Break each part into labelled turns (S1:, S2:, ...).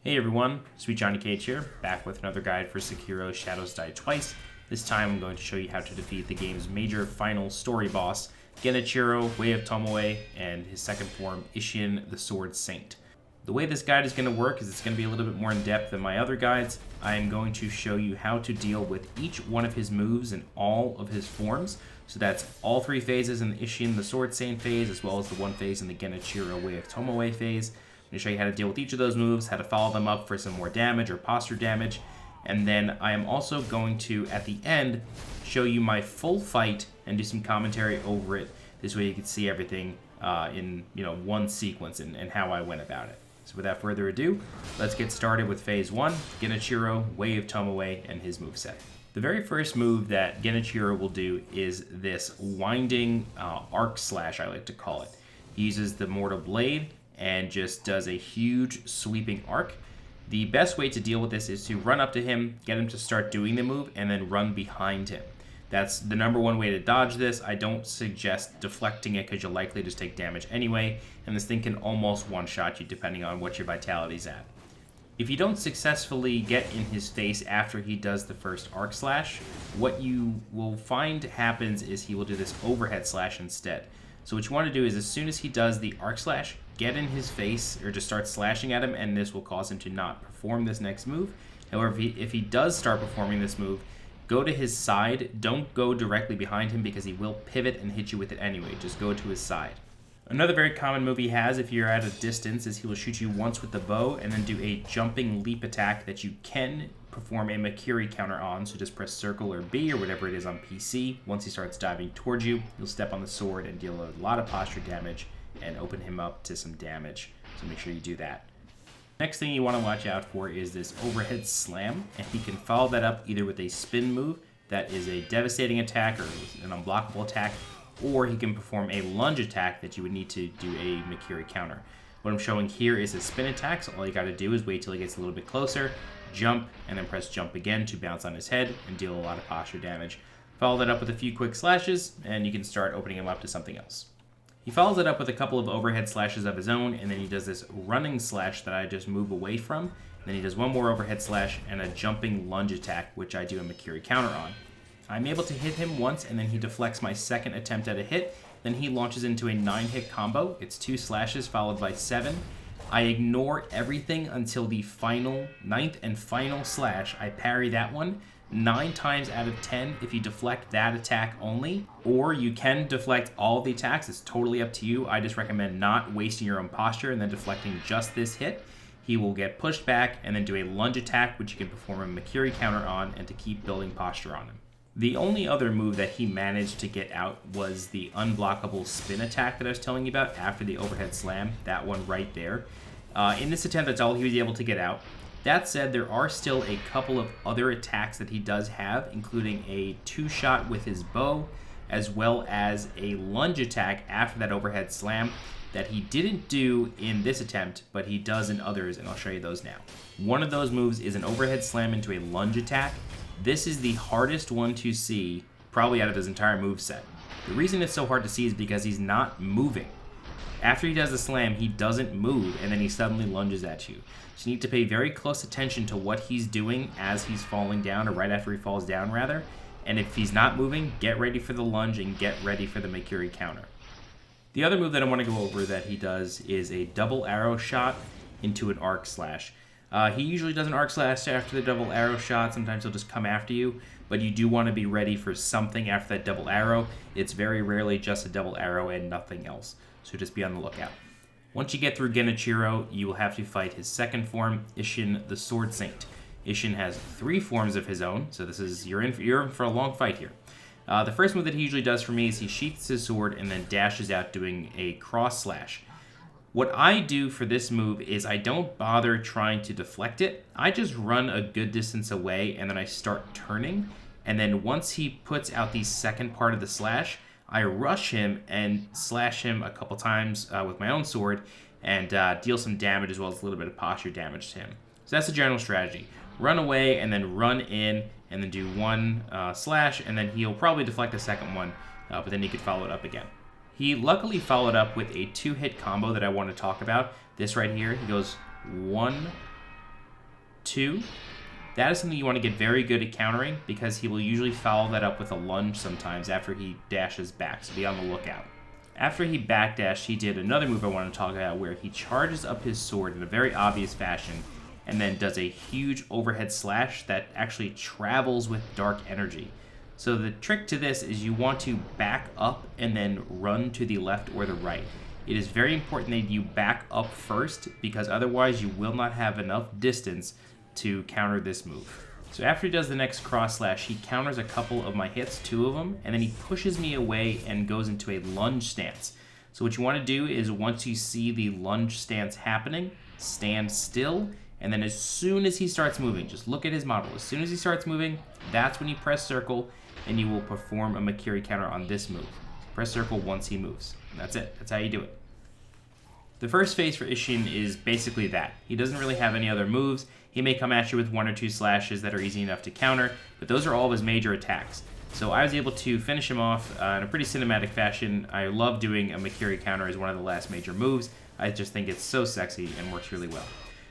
S1: Hey everyone, SweetJohnnyCage here, back with another guide for Sekiro Shadows Die Twice. This time I'm going to show you how to defeat the game's major final story boss, Genichiro, Way of Tomoe, and his second form, Isshin, the Sword Saint. The way this guide is going to work is it's going to be a little bit more in depth than my other guides. I am going to show you how to deal with each one of his moves and all of his forms. So that's all three phases in the Isshin, the Sword Saint phase, as well as the one phase in the Genichiro, Way of Tomoe phase. I'm going to show you how to deal with each of those moves, how to follow them up for some more damage or posture damage, and then I am also going to, at the end, show you my full fight and do some commentary over it. This way you can see everything in one sequence and how I went about it. So without further ado, let's get started with Phase 1, Genichiro, Way of Tomoe, and his moveset. The very first move that Genichiro will do is this winding arc slash, I like to call it. He uses the Mortal Blade and just does a huge sweeping arc. The best way to deal with this is to run up to him, get him to start doing the move, and then run behind him. That's the number one way to dodge this. I don't suggest deflecting it because you'll likely just take damage anyway, and this thing can almost one-shot you depending on what your vitality's at. If you don't successfully get in his face after he does the first arc slash, what you will find happens is he will do this overhead slash instead. So what you want to do is as soon as he does the arc slash, get in his face or just start slashing at him, and this will cause him to not perform this next move. However, if he does start performing this move, go to his side. Don't go directly behind him because he will pivot and hit you with it anyway. Just go to his side. Another very common move he has if you're at a distance is he will shoot you once with the bow and then do a jumping leap attack that you can perform a Makiri counter on. So just press circle or B or whatever it is on PC. Once he starts diving towards you, you'll step on the sword and deal a lot of posture damage and open him up to some damage. So make sure you do that. Next thing you want to watch out for is this overhead slam, and he can follow that up either with a spin move that is a devastating attack or an unblockable attack, or he can perform a lunge attack that you would need to do a Makiri counter. What I'm showing here is a spin attack, so all you got to do is wait till he gets a little bit closer, jump, and then press jump again to bounce on his head and deal a lot of posture damage. Follow that up with a few quick slashes, and you can start opening him up to something else. He follows it up with a couple of overhead slashes of his own, and then he does this running slash that I just move away from. Then he does one more overhead slash and a jumping lunge attack, which I do a Makiri counter on. I'm able to hit him once, and then he deflects my second attempt at a hit. Then he launches into a 9-hit combo. It's 2 slashes followed by 7. I ignore everything until the final, 9th and final slash. I parry that one 9 times out of 10 if you deflect that attack only, or you can deflect all of the attacks. It's totally up to you. I just recommend not wasting your own posture and then deflecting just this hit. He will get pushed back and then do a lunge attack, which you can perform a Makiri counter on and to keep building posture on him. The only other move that he managed to get out was the unblockable spin attack that I was telling you about after the overhead slam, that one right there. In this attempt, that's all he was able to get out. That said, there are still a couple of other attacks that he does have, including a 2-shot with his bow, as well as a lunge attack after that overhead slam that he didn't do in this attempt, but he does in others, and I'll show you those now. One of those moves is an overhead slam into a lunge attack. This is the hardest one to see, probably out of his entire moveset. The reason it's so hard to see is because he's not moving. After he does the slam, he doesn't move, and then he suddenly lunges at you. So you need to pay very close attention to what he's doing as he's falling down, or right after he falls down, rather. And if he's not moving, get ready for the lunge and get ready for the Makiri counter. The other move that I want to go over that he does is a double arrow shot into an arc slash. He usually does an arc slash after the double arrow shot. Sometimes he'll just come after you, but you do want to be ready for something after that double arrow. It's very rarely just a double arrow and nothing else, so just be on the lookout. Once you get through Genichiro, you will have to fight his second form, Isshin, the Sword Saint. Isshin has 3 forms of his own, so this is you're in for a long fight here. The first move that he usually does for me is he sheaths his sword and then dashes out doing a cross slash. What I do for this move is I don't bother trying to deflect it. I just run a good distance away and then I start turning. And then once he puts out the second part of the slash, I rush him and slash him a couple times with my own sword and deal some damage as well as a little bit of posture damage to him. So that's the general strategy. Run away and then run in and then do one slash, and then he'll probably deflect the second one, but then he could follow it up again. He luckily followed up with a 2-hit combo that I want to talk about. This right here, he goes 1, 2, that is something you want to get very good at countering, because he will usually follow that up with a lunge sometimes after he dashes back, so be on the lookout. After he backdashed, he did another move I want to talk about where he charges up his sword in a very obvious fashion and then does a huge overhead slash that actually travels with dark energy. So the trick to this is you want to back up and then run to the left or the right. It is very important that you back up first, because otherwise you will not have enough distance to counter this move. So after he does the next cross slash, he counters a couple of my hits, 2 of them, and then he pushes me away and goes into a lunge stance. So what you want to do is, once you see the lunge stance happening, stand still, and then as soon as he starts moving, just look at his model. As soon as he starts moving, that's when you press circle, and you will perform a Makiri counter on this move. Press circle once he moves. And that's it. That's how you do it. The first phase for Isshin is basically that. He doesn't really have any other moves. He may come at you with 1 or 2 slashes that are easy enough to counter, but those are all of his major attacks. So I was able to finish him off in a pretty cinematic fashion. I love doing a Makiri counter as one of the last major moves. I just think it's so sexy and works really well.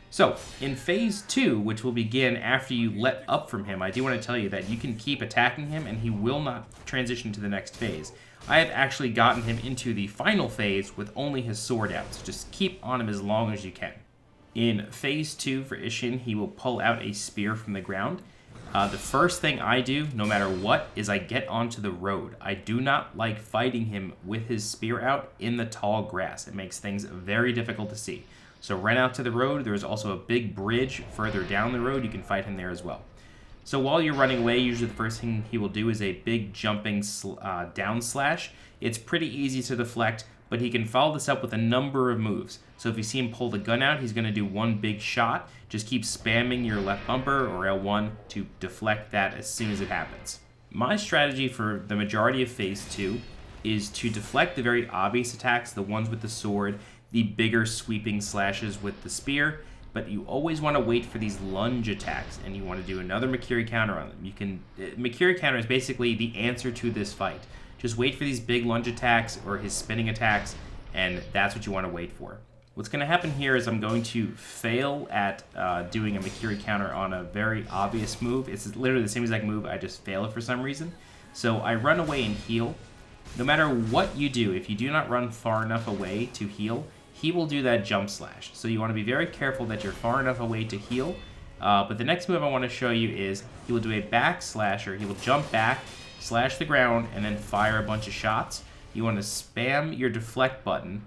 S1: So in phase 2, which will begin after you let up from him, I do want to tell you that you can keep attacking him and he will not transition to the next phase. I have actually gotten him into the final phase with only his sword out, so just keep on him as long as you can. In phase 2 for Isshin, he will pull out a spear from the ground. The first thing I do, no matter what, is I get onto the road. I do not like fighting him with his spear out in the tall grass. It makes things very difficult to see. So run out to the road. There's also a big bridge further down the road. You can fight him there as well. So while you're running away, usually the first thing he will do is a big jumping down slash. It's pretty easy to deflect, but he can follow this up with a number of moves. So if you see him pull the gun out, he's going to do one big shot. Just keep spamming your left bumper or L1 to deflect that as soon as it happens. My strategy for the majority of phase 2 is to deflect the very obvious attacks, the ones with the sword, the bigger sweeping slashes with the spear, but you always want to wait for these lunge attacks, and you want to do another Makiri counter on them. Makiri counter is basically the answer to this fight. Just wait for these big lunge attacks or his spinning attacks, and that's what you want to wait for. What's going to happen here is I'm going to fail at doing a Makiri counter on a very obvious move. It's literally the same exact move, I just fail it for some reason. So I run away and heal. No matter what you do, if you do not run far enough away to heal, he will do that jump slash. So you want to be very careful that you're far enough away to heal. But the next move I want to show you is he will do a back slasher. He will jump back, slash the ground, and then fire a bunch of shots. You want to spam your deflect button,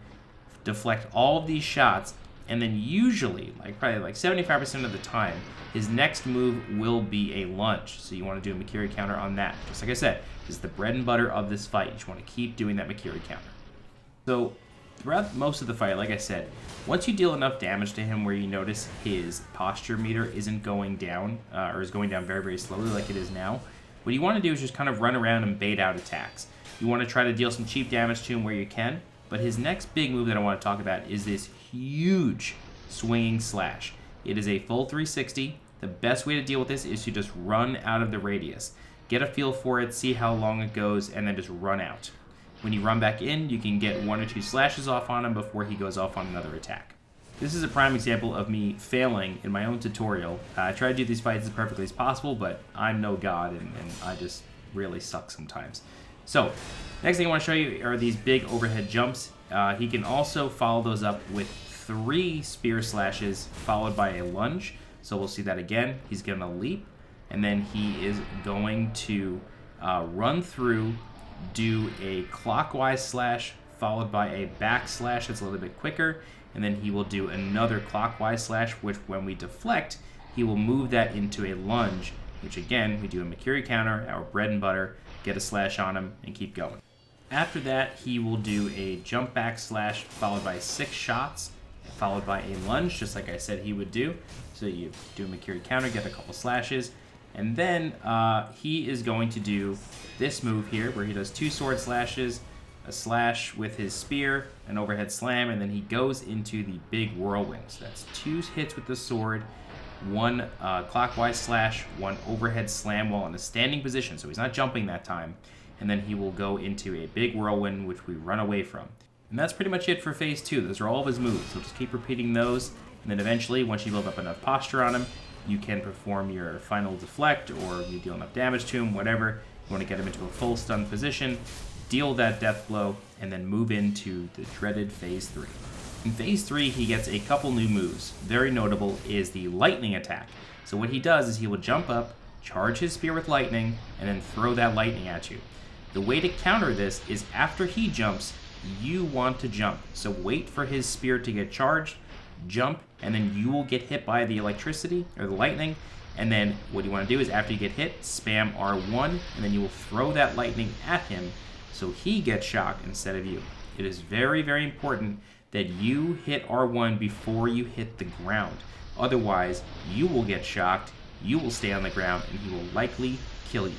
S1: deflect all of these shots, and then usually, probably 75% of the time, his next move will be a lunge. So you want to do a Makiri counter on that. Just like I said, this is the bread and butter of this fight. You just want to keep doing that Makiri counter. So throughout most of the fight, like I said, once you deal enough damage to him where you notice his posture meter isn't going down, or is going down very, very slowly like it is now, what you want to do is just kind of run around and bait out attacks. You want to try to deal some cheap damage to him where you can, but his next big move that I want to talk about is this huge swinging slash. It is a full 360. The best way to deal with this is to just run out of the radius. Get a feel for it, see how long it goes, and then just run out. When you run back in, you can get 1 or 2 slashes off on him before he goes off on another attack. This is a prime example of me failing in my own tutorial. I try to do these fights as perfectly as possible, but I'm no god, and I just really suck sometimes. So, next thing I want to show you are these big overhead jumps. He can also follow those up with 3 spear slashes followed by a lunge. So we'll see that again. He's going to leap, and then he is going to run through, do a clockwise slash followed by a back slash that's a little bit quicker, and then he will do another clockwise slash, which when we deflect, he will move that into a lunge, which again, we do a Makiri counter, our bread and butter, get a slash on him, and keep going. After that, he will do a jump back slash followed by 6 shots, followed by a lunge, just like I said he would do. So you do a Makiri counter, get a couple slashes, and then he is going to do this move here, where he does 2 sword slashes, a slash with his spear, an overhead slam, and then he goes into the big whirlwind. So that's 2 hits with the sword, 1 clockwise slash, 1 overhead slam while in a standing position, so he's not jumping that time, and then he will go into a big whirlwind, which we run away from. And that's pretty much it for phase 2. Those are all of his moves, so just keep repeating those, and then eventually, once you build up enough posture on him, you can perform your final deflect, or you deal enough damage to him, whatever. You want to get him into a full stun position, deal that death blow, and then move into the dreaded Phase 3. In Phase 3, he gets a couple new moves. Very notable is the Lightning Attack. So what he does is he will jump up, charge his spear with lightning, and then throw that lightning at you. The way to counter this is after he jumps, you want to jump. So wait for his spear to get charged, jump, and then you will get hit by the electricity or the lightning. And then what you want to do is after you get hit, spam R1, and then you will throw that lightning at him so he gets shocked instead of you. It is very, very important that you hit R1 before you hit the ground. Otherwise, you will get shocked, you will stay on the ground, and he will likely kill you.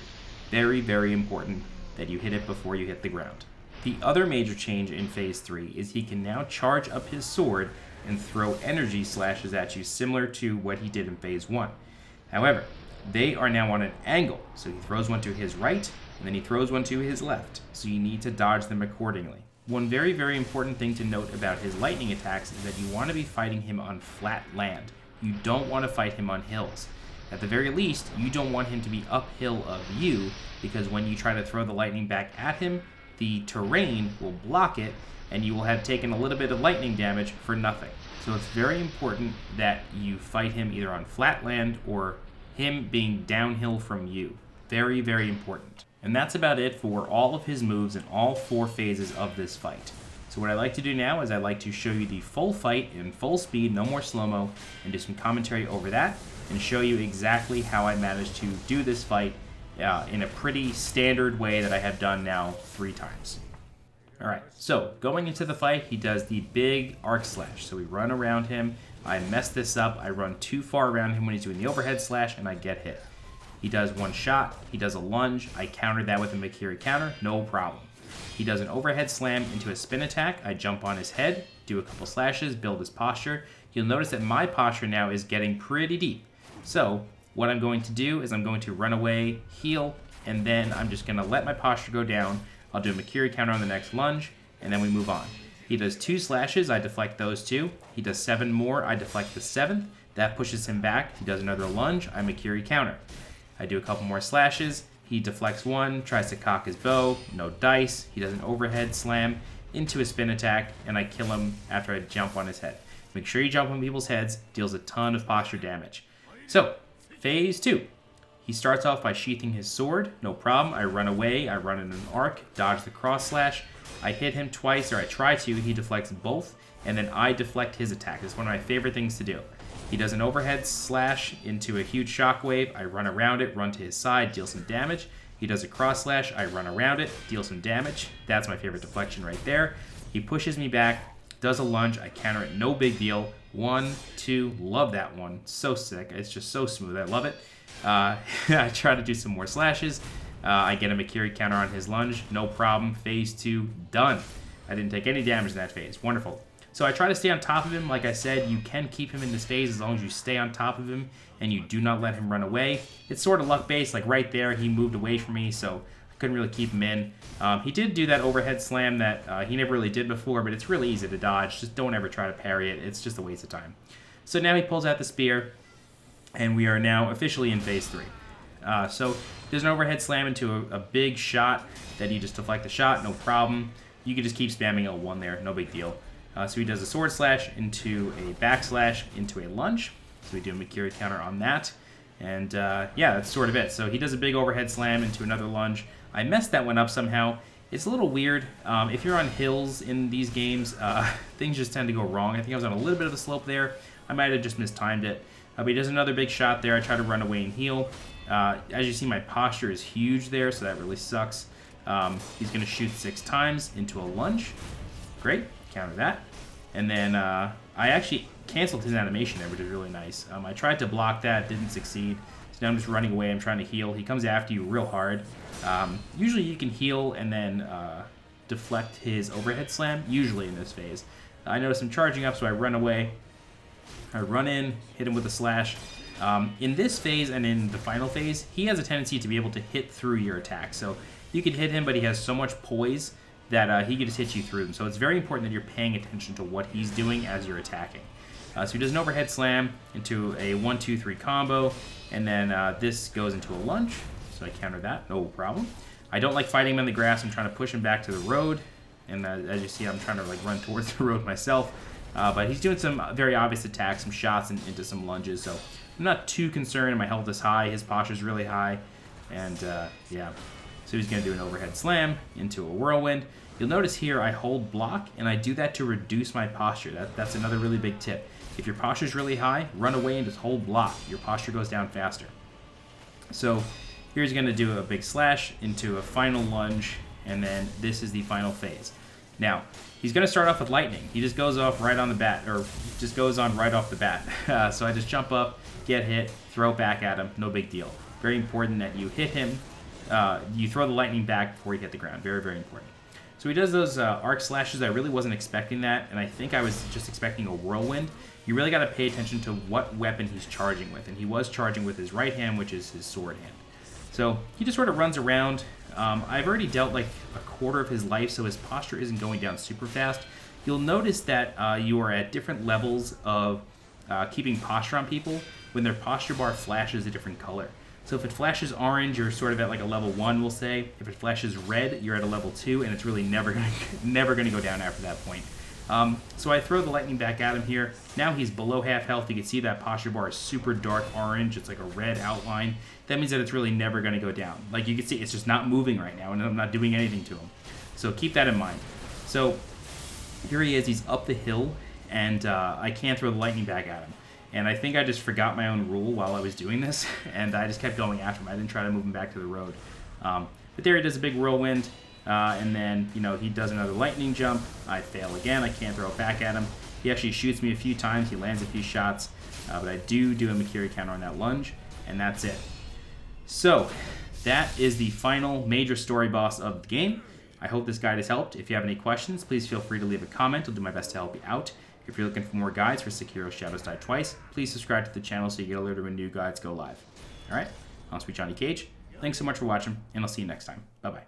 S1: Very, very important that you hit it before you hit the ground. The other major change in Phase 3 is he can now charge up his sword and throw energy slashes at you, similar to what he did in Phase 1. However, they are now on an angle, so he throws one to his right, and then he throws one to his left, so you need to dodge them accordingly. One very, very important thing to note about his lightning attacks is that you want to be fighting him on flat land. You don't want to fight him on hills. At the very least, you don't want him to be uphill of you, because when you try to throw the lightning back at him, the terrain will block it, and you will have taken a little bit of lightning damage for nothing. So it's very important that you fight him either on flat land or him being downhill from you. Very, very important. And that's about it for all of his moves in all 4 phases of this fight. So what I like to do now is I like to show you the full fight in full speed, no more slow-mo, and do some commentary over that, and show you exactly how I managed to do this fight in a pretty standard way that I have done now 3 times. Alright, so going into the fight, he does the big arc slash. So we run around him, I mess this up, I run too far around him when he's doing the overhead slash, and I get hit. He does one shot, he does a lunge, I counter that with a Mikiri counter, no problem. He does an overhead slam into a spin attack, I jump on his head, do a couple slashes, build his posture. You'll notice that my posture now is getting pretty deep. So what I'm going to do is I'm going to run away, heal, and then I'm just going to let my posture go down. I'll do a Mikiri counter on the next lunge, and then we move on. He does 2 slashes, I deflect those 2. He does 7 more, I deflect the 7th. That pushes him back. He does another lunge, I Mikiri counter. I do a couple more slashes. He deflects 1, tries to cock his bow, no dice. He does an overhead slam into a spin attack, and I kill him after I jump on his head. Make sure you jump on people's heads, deals a ton of posture damage. So, Phase 2. He starts off by sheathing his sword, no problem. I run away, I run in an arc, dodge the cross slash. I hit him twice, or I try to, he deflects both, and then I deflect his attack. It's one of my favorite things to do. He does an overhead slash into a huge shockwave. I run around it, run to his side, deal some damage. He does a cross slash. I run around it, deal some damage. That's my favorite deflection right there. He pushes me back, does a lunge. I counter it, no big deal. 1, 2, love that one. So sick. It's just so smooth. I love it. I try to do some more slashes. I get a Mikiri counter on his lunge. No problem. Phase 2, done. I didn't take any damage in that phase. Wonderful. So I try to stay on top of him. Like I said, you can keep him in this phase as long as you stay on top of him and you do not let him run away. It's sort of luck-based. Like right there, he moved away from me, so I couldn't really keep him in. He did do that overhead slam that he never really did before, but it's really easy to dodge. Just don't ever try to parry it. It's just a waste of time. So now he pulls out the spear, and we are now officially in Phase 3. So there's an overhead slam into a big shot that you just deflect the shot, no problem. You can just keep spamming L1 there, no big deal. So he does a sword slash into a backslash into a lunge. So we do a Mikiri counter on that. And yeah, that's sort of it. So he does a big overhead slam into another lunge. I messed that one up somehow. It's a little weird. If you're on hills in these games, things just tend to go wrong. I think I was on a little bit of a slope there. I might have just mistimed it. But he does another big shot there. I try to run away and heal. As you see, my posture is huge there, so that really sucks. He's going to shoot 6 times into a lunge. Great. Counter that. And then I actually canceled his animation there, which is really nice. I tried to block that, didn't succeed. So now I'm just running away. I'm trying to heal. He comes after you real hard. Usually you can heal and then deflect his overhead slam, usually in this phase. I notice him charging up, so I run away. I run in, hit him with a slash. In this phase and in the final phase, he has a tendency to be able to hit through your attack. So you could hit him, but he has so much poise that he could just hit you through them. So it's very important that you're paying attention to what he's doing as you're attacking. So he does an overhead slam into a 1-2-3 combo, and then this goes into a lunge. So I counter that, no problem. I don't like fighting him in the grass. I'm trying to push him back to the road, and as you see, I'm trying to like run towards the road myself. But he's doing some very obvious attacks, some shots into some lunges, so I'm not too concerned. My health is high, his posture's really high, and yeah. So he's going to do an overhead slam into a whirlwind. You'll notice here I hold block, and I do that to reduce my posture. That's another really big tip. If your posture's really high, run away and just hold block. Your posture goes down faster. So here he's going to do a big slash into a final lunge, and then this is the final phase. Now, he's going to start off with lightning. He just goes off right on the bat, or just goes on right off the bat. So I just jump up, get hit, throw back at him, no big deal. Very important that you hit him. You throw the lightning back before you hit the ground. Very, very important. So he does those arc slashes. I really wasn't expecting that, and I think I was just expecting a whirlwind. You really got to pay attention to what weapon he's charging with, and he was charging with his right hand, which is his sword hand. So he just sort of runs around. I've already dealt like a quarter of his life, so his posture isn't going down super fast. You'll notice that you are at different levels of keeping posture on people when their posture bar flashes a different color. So if it flashes orange, you're sort of at like a level 1, we'll say. If it flashes red, you're at a level 2, and it's really never gonna go down after that point. So I throw the lightning back at him here. Now he's below half health. You can see that posture bar is super dark orange. It's like a red outline. That means that it's really never going to go down. Like you can see, it's just not moving right now, and I'm not doing anything to him. So keep that in mind. So here he is. He's up the hill, and I can't throw the lightning back at him. And I think I just forgot my own rule while I was doing this, and I just kept going after him. I didn't try to move him back to the road. But there he does a big whirlwind. And then, you know, he does another lightning jump. I fail again. I can't throw it back at him. He actually shoots me a few times. He lands a few shots. But I do a Mikiri counter on that lunge, and that's it. So, that is the final major story boss of the game. I hope this guide has helped. If you have any questions, please feel free to leave a comment. I'll do my best to help you out. If you're looking for more guides for Sekiro Shadows Die Twice, please subscribe to the channel so you get alerted when new guides go live. Alright, I'm SweetJohnnyCage. Thanks so much for watching, and I'll see you next time. Bye-bye.